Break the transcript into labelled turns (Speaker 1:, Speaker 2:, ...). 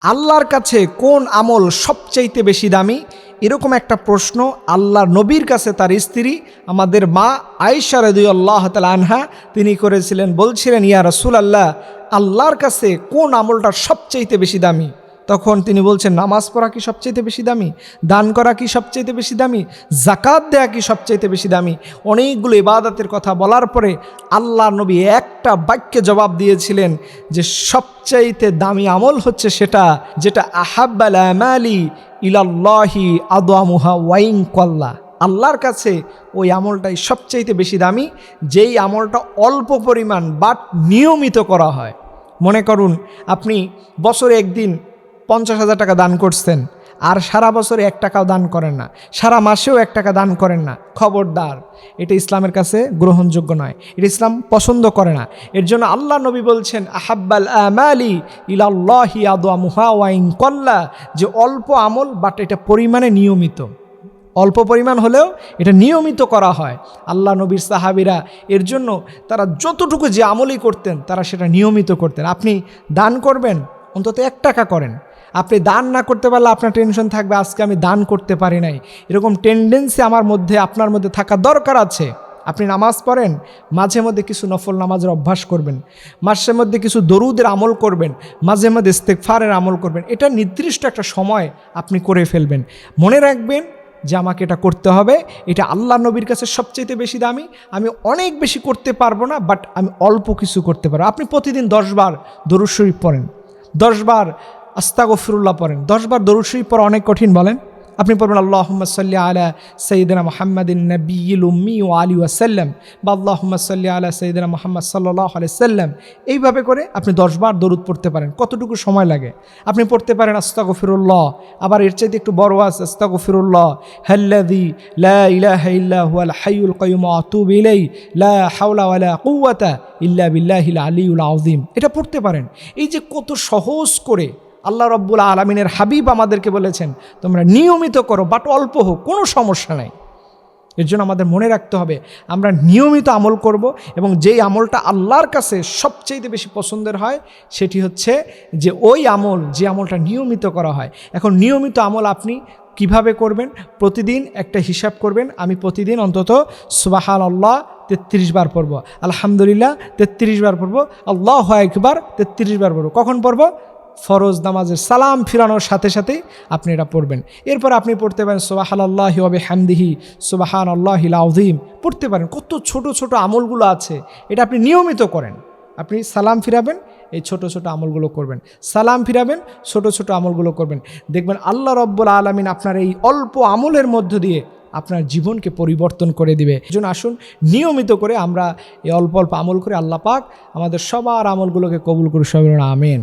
Speaker 1: আল্লাহর কাছে কোন আমল সবচাইতে বেশি দামি? এরকম একটা প্রশ্ন আল্লাহর নবীর কাছে তার স্ত্রী আমাদের মা আয়েশা রাদিয়াল্লাহু তাআলা আনহা তিনি করেছিলেন। বলছিলেন, ইয়া রাসূলুল্লাহ, আল্লাহর কাছে কোন আমলটা সবচাইতে বেশি দামি? তখন তিনি বলছেন, নামাজ পড়া কি সবচাইতে বেশি দামি? দান করা কি সবচাইতে বেশি দামি? যাকাত দেয়া কি সবচাইতে বেশি দামি? অনেকগুলো ইবাদতের কথা বলার পরে আল্লাহর নবী একটা বাক্যে জবাব দিয়েছিলেন যে সবচাইতে দামি আমল হচ্ছে সেটা যেটা আহাব্বাল আমালি ইলাল্লাহি আদওয়ামুহা ওয়াইন কাল্লা। আল্লাহর কাছে ওই আমলটাই সবচাইতে বেশি দামি, যেই আমলটা অল্প পরিমাণ বাট নিয়মিত করা হয়। মনে করুন আপনি বছরে একদিন 50,000 টাকা দান করছেন, আর সারা বছরে 1 টাকাও দান করেন না, সারা মাসেও 1 টাকা দান করেন না, খবরদার, এটা ইসলামের কাছে গ্রহণযোগ্য নয়, এটা ইসলাম পছন্দ করে না। এর জন্য আল্লাহ নবী বলছেন, আহাব্বাল আমালি ইলাল্লাহি আদওয়ামুহা ওয়াইন কাল্লা, যে অল্প আমল বাট এটা পরিমাণে নিয়মিত, অল্প পরিমাণ হলেও এটা নিয়মিত করা হয়। আল্লাহ নবীর সাহাবীরা এর জন্য তারা যতটুকু যে আমলই করতেন তারা সেটা নিয়মিত করতেন। আপনি দান করবেন, অন্তত 1 টাকা করেন। আপনি দান না করতে পারলে আপনার টেনশন থাকবে, আজকে আমি দান করতে পারি নাই। এরকম টেন্ডেন্সি আমার মধ্যে আপনার মধ্যে থাকা দরকার আছে। আপনি নামাজ পড়েন, মাঝে মধ্যে কিছু নফল নামাজের অভ্যাস করবেন, মাঝে মধ্যে কিছু দরুদের আমল করবেন, মাঝে মধ্যে ইস্তেগফারের আমল করবেন। এটা নির্দিষ্ট একটা সময় আপনি করে ফেলবেন। মনে রাখবেন যে আমাকে এটা করতে হবে, এটা আল্লাহ নবীর কাছে সবচেয়ে বেশি দামি। আমি অনেক বেশি করতে পারবো না, বাট আমি অল্প কিছু করতে পারবো। আপনি প্রতিদিন 10 বার দরুদ শরীফ পড়েন, 10 বার আস্তাগফিরুল্লাহ পড়েন। 10 বার দরুদ শরীফ পড়া অনেক কঠিন বলেন? আপনি পড়বেন আল্লাহুম্মা সাল্লি আলা সাইয়্যিদিনা মুহাম্মাদিন নাবিয়্যিল উম্মি ওয়া আলিহি ওয়া সাল্লাম, বা আল্লাহুম্মা সাল্লি আলা সাইয়্যিদিনা মুহাম্মাদ সাল্লাল্লাহু আলাইহি সাল্লাম। এইভাবে করে আপনি 10 বার দরুদ পড়তে পারেন। কতটুকু সময় লাগে? আপনি পড়তে পারেন আস্তাগফিরুল্লাহ, আবার এর চাইতে একটু বড় আছে আস্তাগফিরুল্লাহ হাল্লাযী লা ইলাহা ইল্লা হুয়াল হাইয়ুল কাইয়্যুম ওয়া আতুবু ইলাইহি লা হাওলা ওয়া লা কুওয়াতা ইল্লা বিল্লাহিল আলিয়্যিল আযীম। এটা পড়তে পারেন। এই যে কত সহজ করে আল্লাহ রব্বুল আলামিনের হাবিব আমাদেরকে বলেছেন তোমরা নিয়মিত করো, বাট অল্প হোক, কোনো সমস্যা নাই। এর জন্য আমাদের মনে রাখতে হবে আমরা নিয়মিত আমল করব, এবং যেই আমলটা আল্লাহর কাছে সবচেয়ে বেশি পছন্দের হয় সেটি হচ্ছে যে ওই আমল যে আমলটা নিয়মিত করা হয়। এখন নিয়মিত আমল আপনি কিভাবে করবেন? প্রতিদিন একটা হিসাব করবেন, আমি প্রতিদিন অন্তত সুবহানাল্লাহ 33 বার পড়ব, আলহামদুলিল্লাহ 33 বার পড়ব, আল্লাহু আকবার 33 বার পড়ব। কখন পড়ব? ফরজ নামাজের সালাম ফিরানোর সাথে সাথেই আপনি এটা পড়বেন। এরপর আপনি পড়তে পারেন সুবহানাল্লাহি ওয়া বিহামদিহি সুবহানাল্লাহিল আযীম পড়তে পারেন। কত ছোট ছোট আমলগুলো আছে, এটা আপনি নিয়মিত করেন। আপনি সালাম ফিরাবেন, এই ছোট ছোট আমলগুলো করবেন, সালাম ফিরাবেন, ছোট ছোট আমলগুলো করবেন। দেখবেন আল্লাহ রব্বুল আলামিন আপনার এই অল্প আমলের মধ্য দিয়ে আপনার জীবনকে পরিবর্তন করে দিবে। এজন্য আসুন নিয়মিত করে আমরা এই অল্প অল্প আমল করে আল্লাহ পাক আমাদের সবার আমলগুলোকে কবুল করুন। সবাই আমিন।